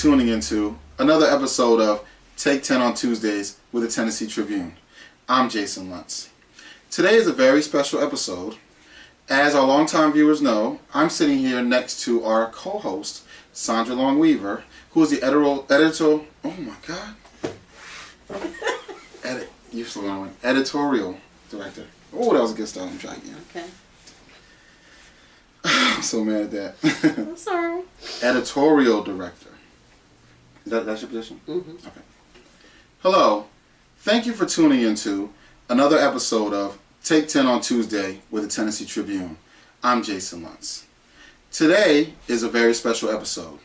tuning into another episode of Take 10 on Tuesdays with the Tennessee Tribune. I'm Jason Luntz. Today is a very special episode. As our longtime viewers know, I'm sitting here next to our co-host, Sandra Long-Weaver, who is the editorial director. Oh, that was a good start. I'm trying again. Okay. I'm so mad at that. I'm sorry. Editorial director. That's your position? Mm-hmm. Okay. Hello. Thank you for tuning into another episode of Take 10 on Tuesday with the Tennessee Tribune. I'm Jason Luntz. Today is a very special episode.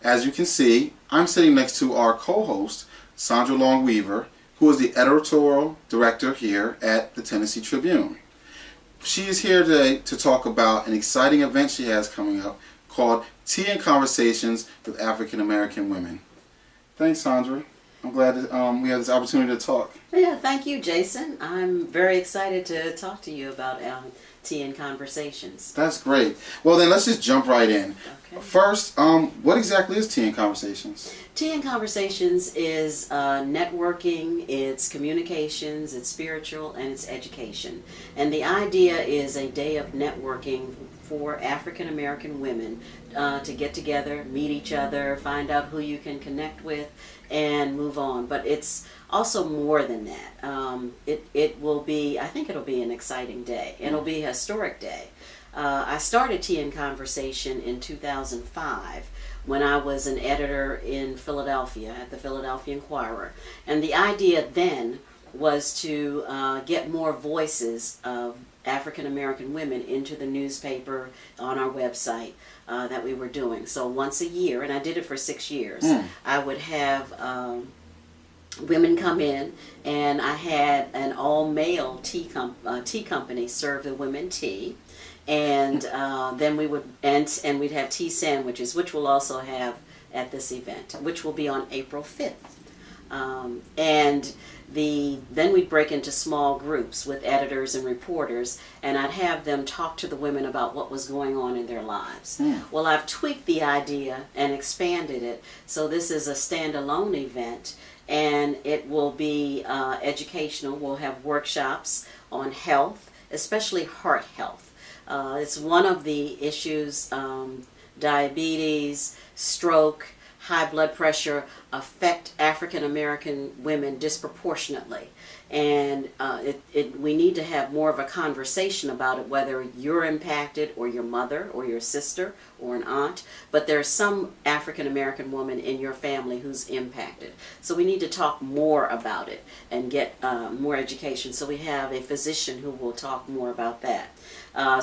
As you can see, I'm sitting next to our co-host, Sandra Long-Weaver, who is the editorial director here at the Tennessee Tribune. She is here today to talk about an exciting event she has coming up called Tea and Conversations with African American Women. Thanks, Sandra. I'm glad that we have this opportunity to talk. Yeah, thank you, Jason. I'm very excited to talk to you about Tea and Conversations. That's great. Well, then let's just jump right in. Okay. First, what exactly is Tea and Conversations? Tea and Conversations is networking, it's communications, it's spiritual, and it's education. And the idea is a day of networking for African American women to get together, meet each other, find out who you can connect with, and move on. But it's also more than that. It will be, I think it'll be an exciting day. It'll be a historic day. I started Tea and Conversation in 2005 when I was an editor in Philadelphia at the Philadelphia Inquirer. And the idea then was to get more voices of African American women into the newspaper, on our website that we were doing. So once a year, and I did it for 6 years, I would have women come in, and I had an all-male tea company serve the women tea. And then we would and we'd have tea sandwiches, which we'll also have at this event, which will be on April 5th. Then we'd break into small groups with editors and reporters, and I'd have them talk to the women about what was going on in their lives. Well, I've tweaked the idea and expanded it, so this is a standalone event, and it will be educational. We'll have workshops on health, especially heart health. It's one of the issues, diabetes, stroke, high blood pressure affect African American women disproportionately. And we need to have more of a conversation about it, whether you're impacted or your mother or your sister or an aunt, but there's some African American woman in your family who's impacted. So we need to talk more about it and get more education. So we have a physician who will talk more about that.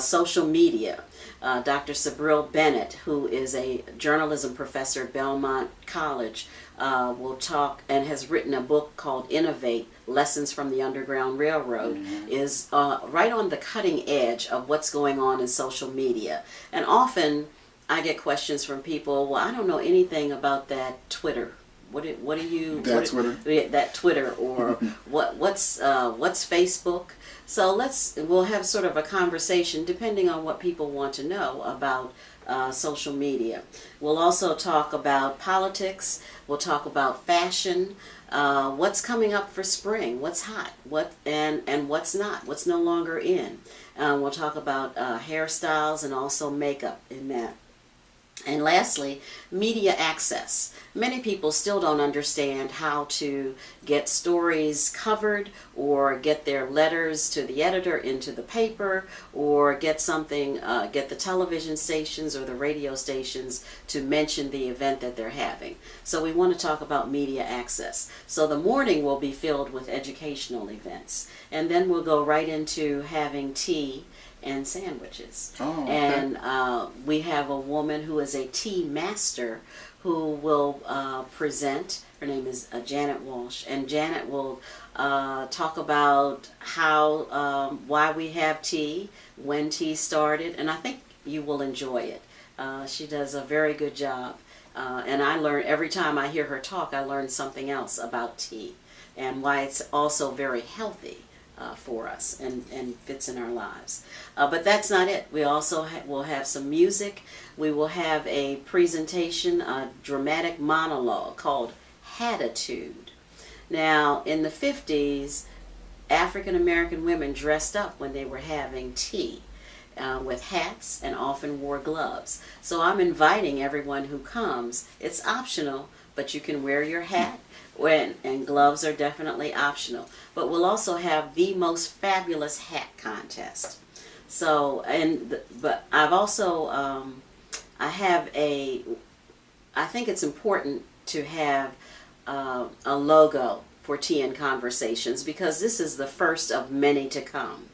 Social media. Dr. Sabril Bennett, who is a journalism professor at Belmont College, will talk and has written a book called Innovate, Lessons from the Underground Railroad, is right on the cutting edge of what's going on in social media. And often I get questions from people, well, I don't know anything about that Twitter. That Twitter, or what's Facebook? So we'll have sort of a conversation depending on what people want to know about social media. We'll also talk about politics. We'll talk about fashion. What's coming up for spring? What's hot? And what's not? What's no longer in? We'll talk about hairstyles and also makeup in that. And lastly, media access. Many people still don't understand how to get stories covered or get their letters to the editor into the paper, or get the television stations or the radio stations to mention the event that they're having. So we want to talk about media access. So the morning will be filled with educational events, and then we'll go right into having tea and sandwiches. Oh, okay. And we have a woman who is a tea master who will present. Her name is Janet Walsh, and Janet will talk about why we have tea, when tea started, and I think you will enjoy it. She does a very good job, and I learn every time I hear her talk. I learn something else about tea and why it's also very healthy for us and fits in our lives. But that's not it. We also will have some music. We will have a presentation, a dramatic monologue called Hatitude. Now, in the 50s, African American women dressed up when they were having tea. With hats and often wore gloves. So I'm inviting everyone who comes. It's optional, but you can wear your hat, and gloves are definitely optional. But we'll also have the most fabulous hat contest. So, but I've also, I think it's important to have a logo for Tea and Conversations, because this is the first of many to come.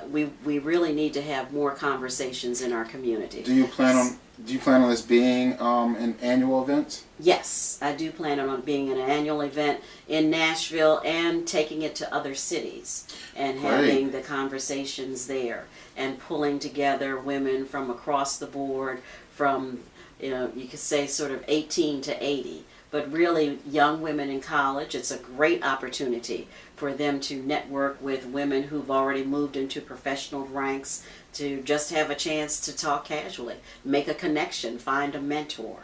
We really need to have more conversations in our community. Do you plan on this being an annual event? Yes, I do plan on it being an annual event in Nashville and taking it to other cities and having the conversations there and pulling together women from across the board, from, you could say sort of 18 to 80. But really young women in college. It's a great opportunity for them to network with women who've already moved into professional ranks, to just have a chance to talk casually, make a connection, find a mentor.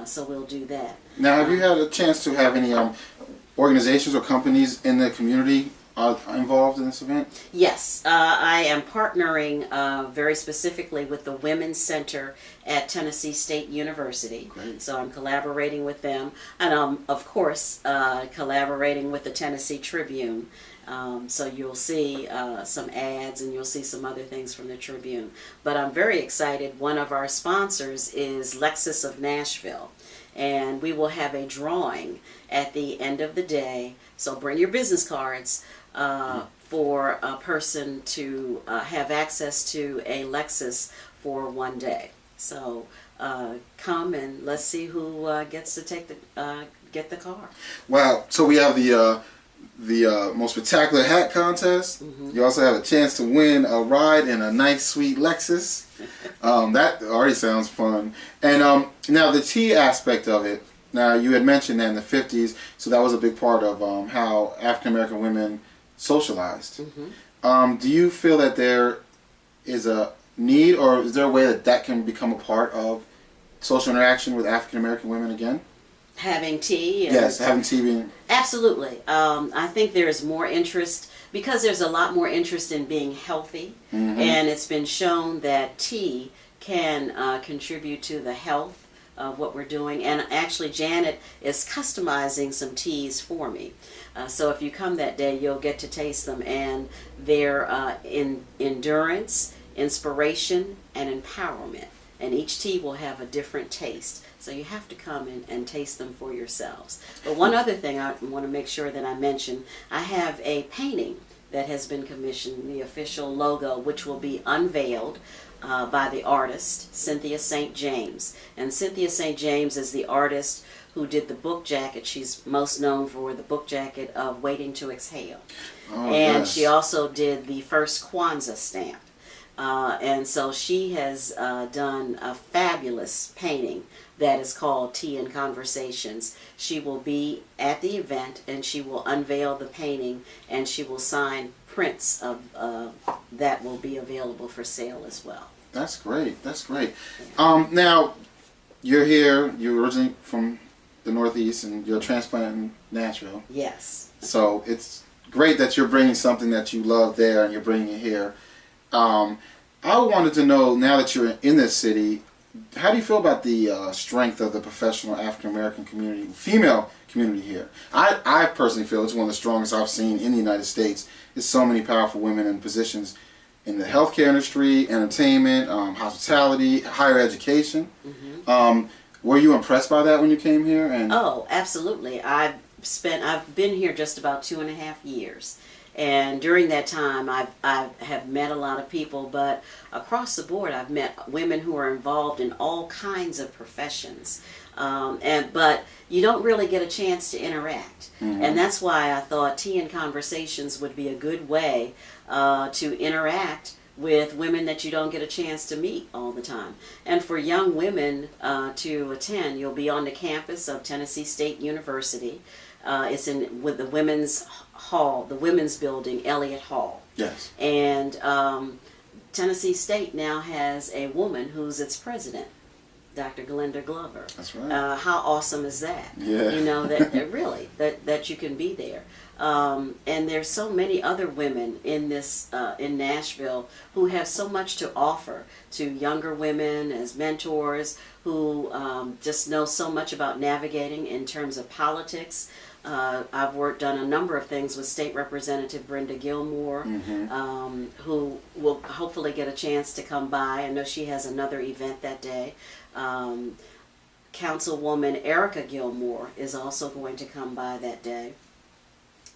So we'll do that. Now, have you had a chance to have any organizations or companies in the community involved in this event? Yes, I am partnering very specifically with the Women's Center at Tennessee State University. Great. So I'm collaborating with them, and I'm, of course, collaborating with the Tennessee Tribune. So you'll see some ads and you'll see some other things from the Tribune. But I'm very excited. One of our sponsors is Lexus of Nashville. And we will have a drawing at the end of the day. So bring your business cards for a person to have access to a Lexus for one day. So come and let's see who gets to get the car. Wow! So we have the most spectacular hat contest. Mm-hmm. You also have a chance to win a ride in a nice, sweet Lexus. That already sounds fun. And now the tea aspect of it. Now, you had mentioned that in the 50s, so that was a big part of how African American women socialized. Mm-hmm. Do you feel that there is a need, or is there a way that can become a part of social interaction with African American women again? Having tea? Yes, having tea being... Absolutely. I think there is more interest, because there's a lot more interest in being healthy, Mm-hmm. and it's been shown that tea can contribute to the health of what we're doing. And actually, Janet is customizing some teas for me. So if you come that day, you'll get to taste them, and they're in endurance, inspiration, and empowerment. And each tea will have a different taste. So you have to come and taste them for yourselves. But one other thing I want to make sure that I mention, I have a painting that has been commissioned, the official logo, which will be unveiled by the artist, Synthia Saint James. And Synthia Saint James is the artist who did the book jacket. She's most known for the book jacket of Waiting to Exhale. Oh, and yes. she also did the first Kwanzaa stamp. And so she has done a fabulous painting that is called Tea and Conversations. She will be at the event, and she will unveil the painting, and she will sign prints of that will be available for sale as well. That's great. That's great. Now, you're here. You're originally from the Northeast, and you're a transplant in Nashville. Yes. So it's great that you're bringing something that you love there, and you're bringing it here. I wanted to know, now that you're in this city, how do you feel about the strength of the professional African American community, female community here? I personally feel it's one of the strongest I've seen in the United States. There's so many powerful women in positions in the healthcare industry, entertainment, hospitality, higher education. Mm-hmm. Were you impressed by that when you came here? And oh, absolutely. I've been here just about 2.5 years. And during that time, I have met a lot of people, but across the board, I've met women who are involved in all kinds of professions. But you don't really get a chance to interact. Mm-hmm. And that's why I thought Tea and Conversations would be a good way to interact with women that you don't get a chance to meet all the time. And for young women to attend, you'll be on the campus of Tennessee State University. It's in with the women's hall, the women's building, Elliott Hall. Yes. And Tennessee State now has a woman who's its president, Dr. Glenda Glover. That's right. How awesome is that? Yeah. You know, that really, that you can be there. And there's so many other women in this in Nashville who have so much to offer to younger women as mentors who just know so much about navigating in terms of politics. I've done a number of things with State Representative Brenda Gilmore, who will hopefully get a chance to come by. I know she has another event that day. Councilwoman Erica Gilmore is also going to come by that day.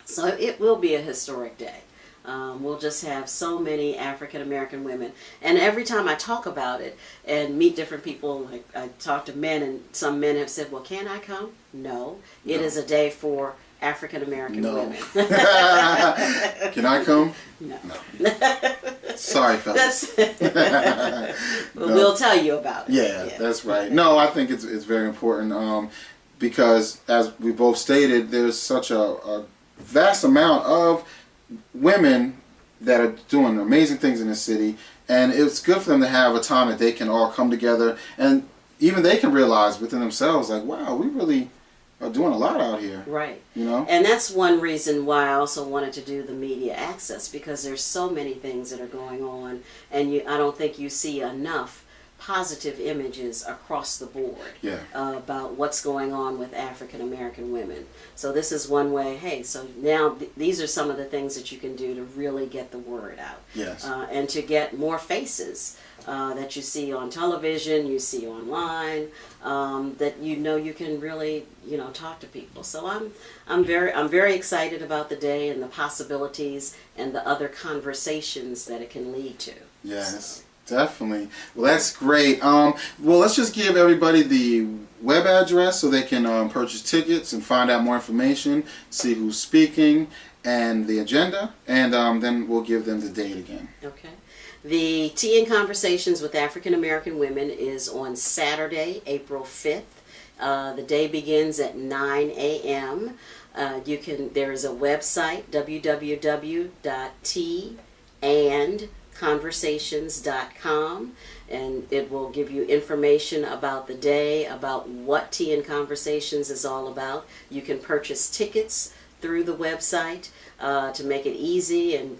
So it will be a historic day. We'll just have so many African American women. And every time I talk about it and meet different people, like I talk to men, and some men have said, well, can I come? No. It is a day for African American women. Can I come? No. Sorry, fellas. We'll tell you about it. Yeah, that's right. No, I think it's very important because, as we both stated, there's such a vast amount of women that are doing amazing things in the city, and it's good for them to have a time that they can all come together, and even they can realize within themselves, like, wow, we really are doing a lot out here. Right. You know? And that's one reason why I also wanted to do the media access, because there's so many things that are going on, and I don't think you see enough positive images across the board about what's going on with African American women. So this is one way, hey, so now these are some of the things that you can do to really get the word out. Yes. And to get more faces that you see on television, you see online, that you can really talk to people. So I'm very excited about the day and the possibilities and the other conversations that it can lead to. Yes. So. Definitely. Well, that's great. Well, let's just give everybody the web address so they can purchase tickets and find out more information, see who's speaking, and the agenda, and then we'll give them the date again. Okay. The Tea and Conversations with African American Women is on Saturday, April 5th. The day begins at 9 a.m. There is a website, www.teaandconversations.com, and it will give you information about the day, about what Tea and Conversations is all about. You can purchase tickets through the website to make it easy, and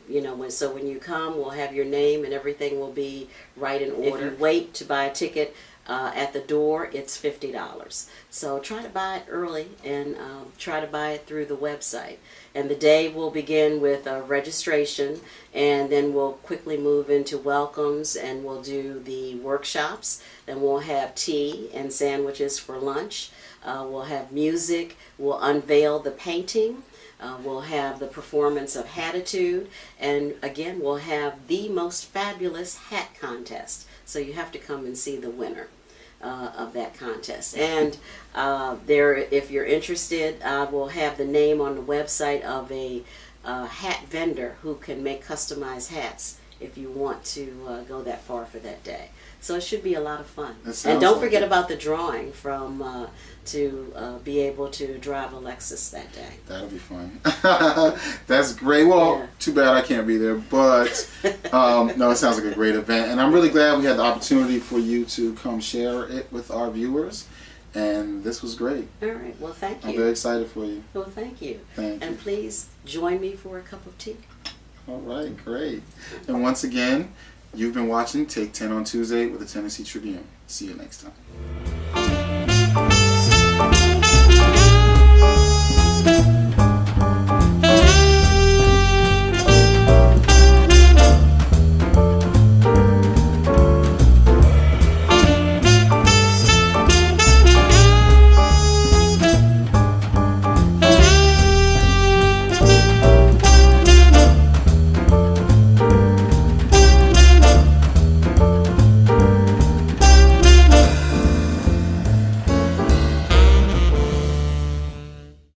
so when you come, we'll have your name and everything will be right in order. If you wait to buy a ticket at the door, it's $50. So try to buy it early and try to buy it through the website. And the day will begin with registration, and then we'll quickly move into welcomes, and we'll do the workshops. Then we'll have tea and sandwiches for lunch. We'll have music. We'll unveil the painting. We'll have the performance of Hatitude, and again, we'll have the most fabulous hat contest. So you have to come and see the winner of that contest. And if you're interested, I will have the name on the website of a hat vendor who can make customized hats if you want to go that far for that day. So it should be a lot of fun. And don't forget about the drawing to be able to drive a Lexus that day. That'll be fun. That's great. Well, Too bad I can't be there, but no, it sounds like a great event. And I'm really glad we had the opportunity for you to come share it with our viewers. And this was great. All right. Well, thank you. I'm very excited for you. Well, thank you. Thank you. And please join me for a cup of tea. All right, great. And once again, you've been watching Take 10 on Tuesday with the Tennessee Tribune. See you next time.